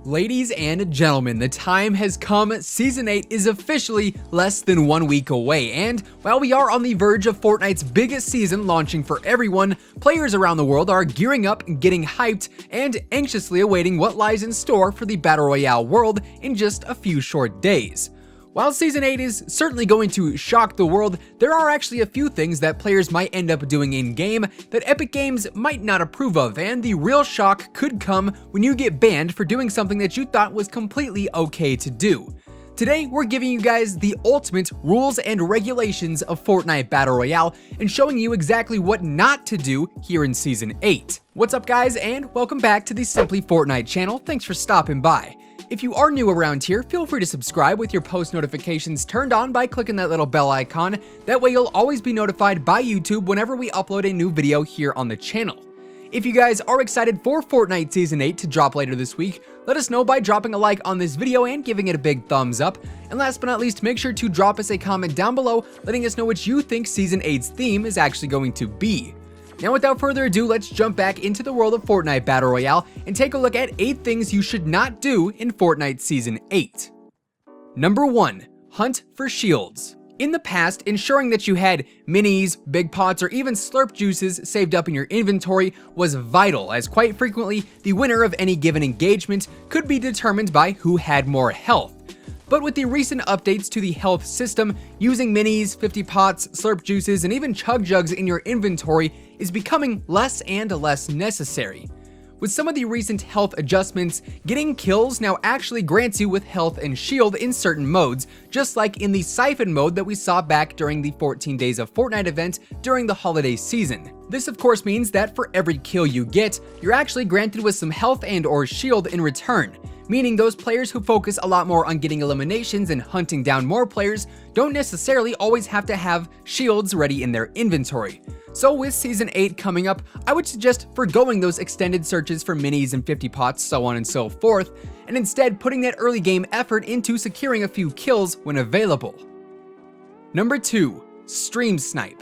Ladies and gentlemen, the time has come. Season 8 is officially less than 1 week away, and while we are on the verge of Fortnite's biggest season launching for everyone, players around the world are gearing up, getting hyped, and anxiously awaiting what lies in store for the Battle Royale world in just a few short days. While Season 8 is certainly going to shock the world, there are actually a few things that players might end up doing in-game that Epic Games might not approve of, and the real shock could come when you get banned for doing something that you thought was completely okay to do. Today, we're giving you guys the ultimate rules and regulations of Fortnite Battle Royale and showing you exactly what not to do here in Season 8. What's up guys, and welcome back to the Simply Fortnite channel. Thanks for stopping by. If you are new around here, feel free to subscribe with your post notifications turned on by clicking that little bell icon. That way you'll always be notified by YouTube whenever we upload a new video here on the channel. If you guys are excited for Fortnite Season 8 to drop later this week, let us know by dropping a like on this video and giving it a big thumbs up. And last but not least, make sure to drop us a comment down below letting us know what you think Season 8's theme is actually going to be. Now without further ado, let's jump back into the world of Fortnite Battle Royale and take a look at 8 things you should not do in Fortnite Season 8. Number 1. Hunt for shields. In the past, ensuring that you had minis, big pots, or even slurp juices saved up in your inventory was vital, as quite frequently, the winner of any given engagement could be determined by who had more health. But with the recent updates to the health system, using minis, 50 pots, slurp juices, and even chug jugs in your inventory is becoming less and less necessary. With some of the recent health adjustments, getting kills now actually grants you with health and shield in certain modes, just like in the siphon mode that we saw back during the 14 Days of Fortnite event during the holiday season. This of course means that for every kill you get, you're actually granted with some health and or shield in return, meaning those players who focus a lot more on getting eliminations and hunting down more players don't necessarily always have to have shields ready in their inventory. So with Season 8 coming up, I would suggest forgoing those extended searches for minis and 50 pots, so on and so forth, and instead putting that early game effort into securing a few kills when available. Number 2. Stream Snipe.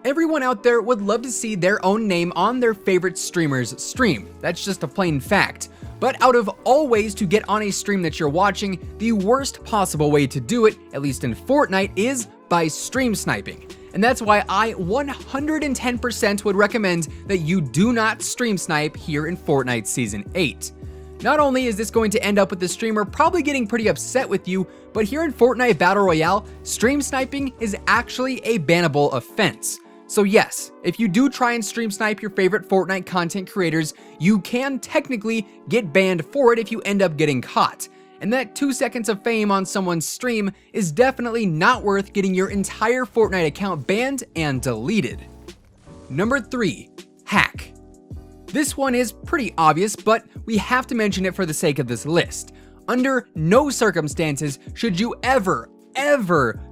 Everyone out there would love to see their own name on their favorite streamer's stream. That's just a plain fact. But out of all ways to get on a stream that you're watching, the worst possible way to do it, at least in Fortnite, is by stream sniping. And that's why I 110% would recommend that you do not stream snipe here in Fortnite Season 8. Not only is this going to end up with the streamer probably getting pretty upset with you, but here in Fortnite Battle Royale, stream sniping is actually a bannable offense. So yes, if you do try and stream snipe your favorite Fortnite content creators, you can technically get banned for it if you end up getting caught. And that 2 seconds of fame on someone's stream is definitely not worth getting your entire Fortnite account banned and deleted. Number 3. Hack. This one is pretty obvious, but we have to mention it for the sake of this list. Under no circumstances should you ever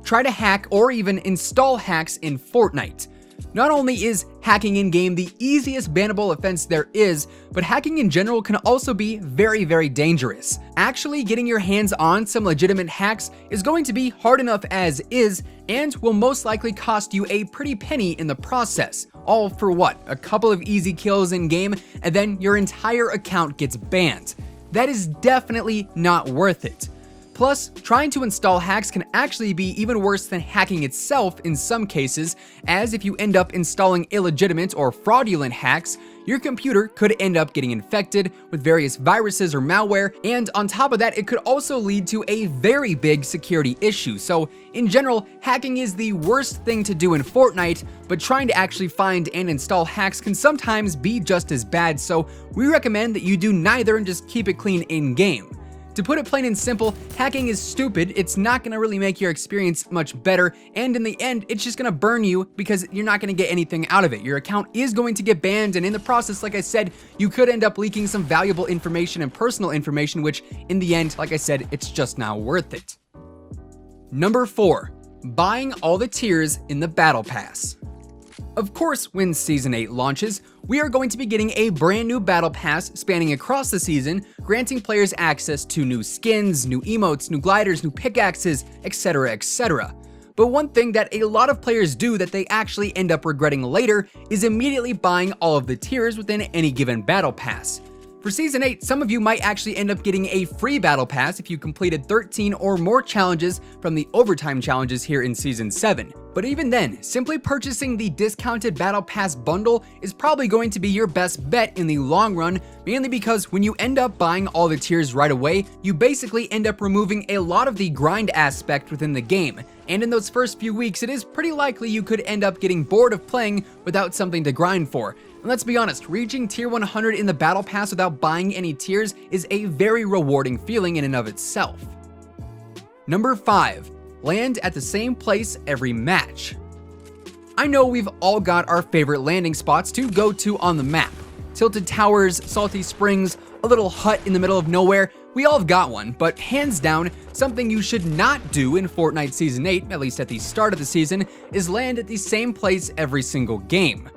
try to hack or even install hacks in Fortnite. Not only is hacking in-game the easiest bannable offense there is, but hacking in general can also be very dangerous. Actually getting your hands on some legitimate hacks is going to be hard enough as is, and will most likely cost you a pretty penny in the process. All for what? A couple of easy kills in-game, and then your entire account gets banned. That is definitely not worth it. Plus, trying to install hacks can actually be even worse than hacking itself in some cases, as if you end up installing illegitimate or fraudulent hacks, your computer could end up getting infected with various viruses or malware, and on top of that, it could also lead to a very big security issue. So in general, hacking is the worst thing to do in Fortnite, but trying to actually find and install hacks can sometimes be just as bad, so we recommend that you do neither and just keep it clean in-game. To put it plain and simple, hacking is stupid, it's not going to really make your experience much better, and in the end, it's just going to burn you because you're not going to get anything out of it. Your account is going to get banned, and in the process, like I said, you could end up leaking some valuable information and personal information, which in the end, like I said, it's just not worth it. Number 4. Buying all the tiers in the Battle Pass. Of course, when Season 8 launches, we are going to be getting a brand new Battle Pass spanning across the season, granting players access to new skins, new emotes, new gliders, new pickaxes, etc, etc. But one thing that a lot of players do that they actually end up regretting later is immediately buying all of the tiers within any given Battle Pass. For Season 8, some of you might actually end up getting a free Battle Pass if you completed 13 or more challenges from the overtime challenges here in Season 7. But even then, simply purchasing the discounted Battle Pass bundle is probably going to be your best bet in the long run, mainly because when you end up buying all the tiers right away, you basically end up removing a lot of the grind aspect within the game. And in those first few weeks, it is pretty likely you could end up getting bored of playing without something to grind for. And let's be honest, reaching tier 100 in the Battle Pass without buying any tiers is a very rewarding feeling in and of itself. Number 5. Land at the same place every match. I know we've all got our favorite landing spots to go to on the map. Tilted towers, salty springs, a little hut in the middle of nowhere. We all have got one, but hands down, something you should not do in Fortnite Season 8, at least at the start of the season, is land at the same place every single game.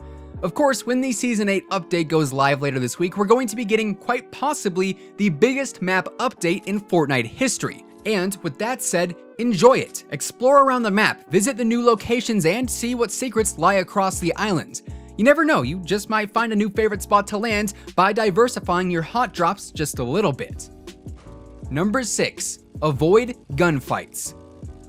Of course, when the Season 8 update goes live later this week, we're going to be getting quite possibly the biggest map update in Fortnite history. And with that said, enjoy it. Explore around the map, visit the new locations, and see what secrets lie across the islands. You never know, you just might find a new favorite spot to land by diversifying your hot drops just a little bit. Number 6. Avoid gunfights.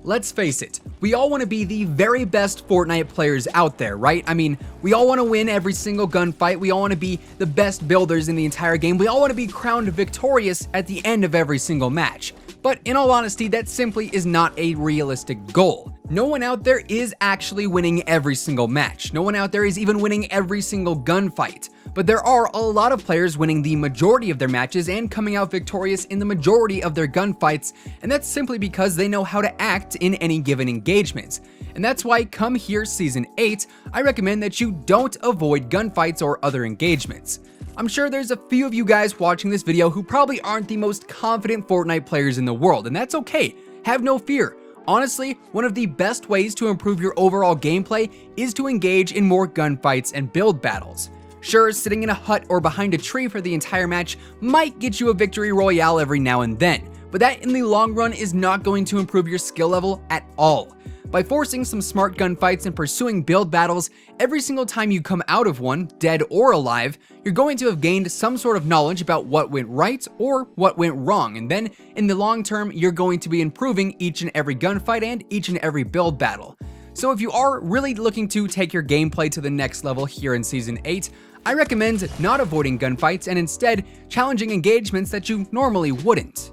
Let's face it, we all want to be the very best Fortnite players out there, right? I mean, we all want to win every single gunfight, we all want to be the best builders in the entire game, we all want to be crowned victorious at the end of every single match. But in all honesty, that simply is not a realistic goal. No one out there is actually winning every single match. No one out there is even winning every single gunfight. But there are a lot of players winning the majority of their matches and coming out victorious in the majority of their gunfights, and that's simply because they know how to act in any given engagement. And that's why come here Season 8, I recommend that you don't avoid gunfights or other engagements. I'm sure there's a few of you guys watching this video who probably aren't the most confident Fortnite players in the world, and that's okay. Have no fear. Honestly, one of the best ways to improve your overall gameplay is to engage in more gunfights and build battles. Sure, sitting in a hut or behind a tree for the entire match might get you a victory royale every now and then, but that in the long run is not going to improve your skill level at all. By forcing some smart gunfights and pursuing build battles, every single time you come out of one, dead or alive, you're going to have gained some sort of knowledge about what went right or what went wrong, and then in the long term, you're going to be improving each and every gunfight and each and every build battle. So if you are really looking to take your gameplay to the next level here in Season 8, I recommend not avoiding gunfights and instead challenging engagements that you normally wouldn't.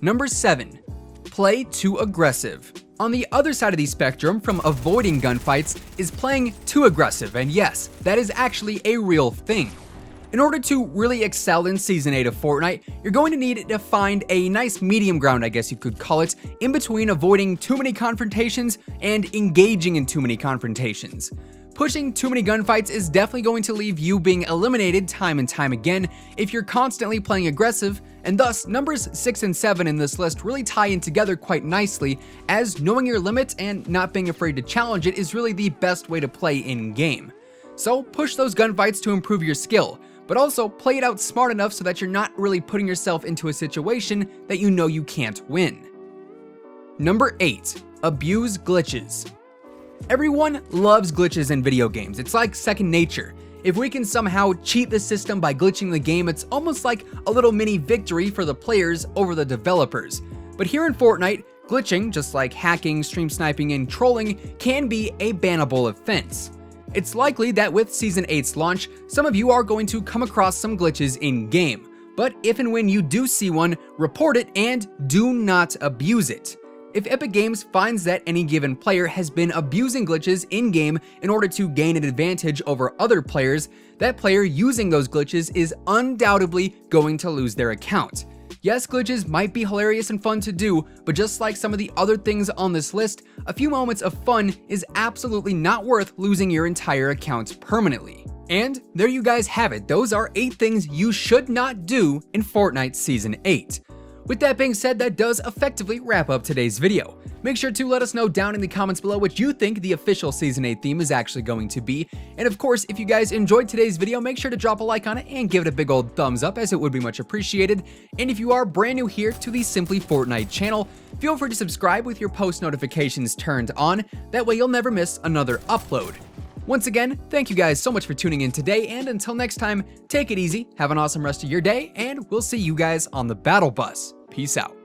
Number 7. Play too aggressive. On the other side of the spectrum from avoiding gunfights is playing too aggressive, and yes, that is actually a real thing. In order to really excel in Season 8 of Fortnite, you're going to need to find a nice medium ground, I guess you could call it, in between avoiding too many confrontations and engaging in too many confrontations. Pushing too many gunfights is definitely going to leave you being eliminated time and time again if you're constantly playing aggressive, and thus numbers 6 and 7 in this list really tie in together quite nicely, as knowing your limit and not being afraid to challenge it is really the best way to play in-game. So push those gunfights to improve your skill, but also play it out smart enough so that you're not really putting yourself into a situation that you know you can't win. Number 8. Abuse glitches. Everyone loves glitches in video games, it's like second nature. If we can somehow cheat the system by glitching the game, it's almost like a little mini victory for the players over the developers. But here in Fortnite, glitching, just like hacking, stream sniping, and trolling, can be a bannable offense. It's likely that with Season 8's launch, some of you are going to come across some glitches in-game. But if and when you do see one, report it and do not abuse it. If Epic Games finds that any given player has been abusing glitches in-game in order to gain an advantage over other players, that player using those glitches is undoubtedly going to lose their account. Yes, glitches might be hilarious and fun to do, but just like some of the other things on this list, a few moments of fun is absolutely not worth losing your entire account permanently. And there you guys have it, those are 8 things you should not do in Fortnite Season 8. With that being said, that does effectively wrap up today's video. Make sure to let us know down in the comments below what you think the official Season 8 theme is actually going to be. And of course, if you guys enjoyed today's video, make sure to drop a like on it and give it a big old thumbs up, as it would be much appreciated. And if you are brand new here to the Simply Fortnite channel, feel free to subscribe with your post notifications turned on. That way you'll never miss another upload. Once again, thank you guys so much for tuning in today, and until next time, take it easy, have an awesome rest of your day, and we'll see you guys on the battle bus. Peace out.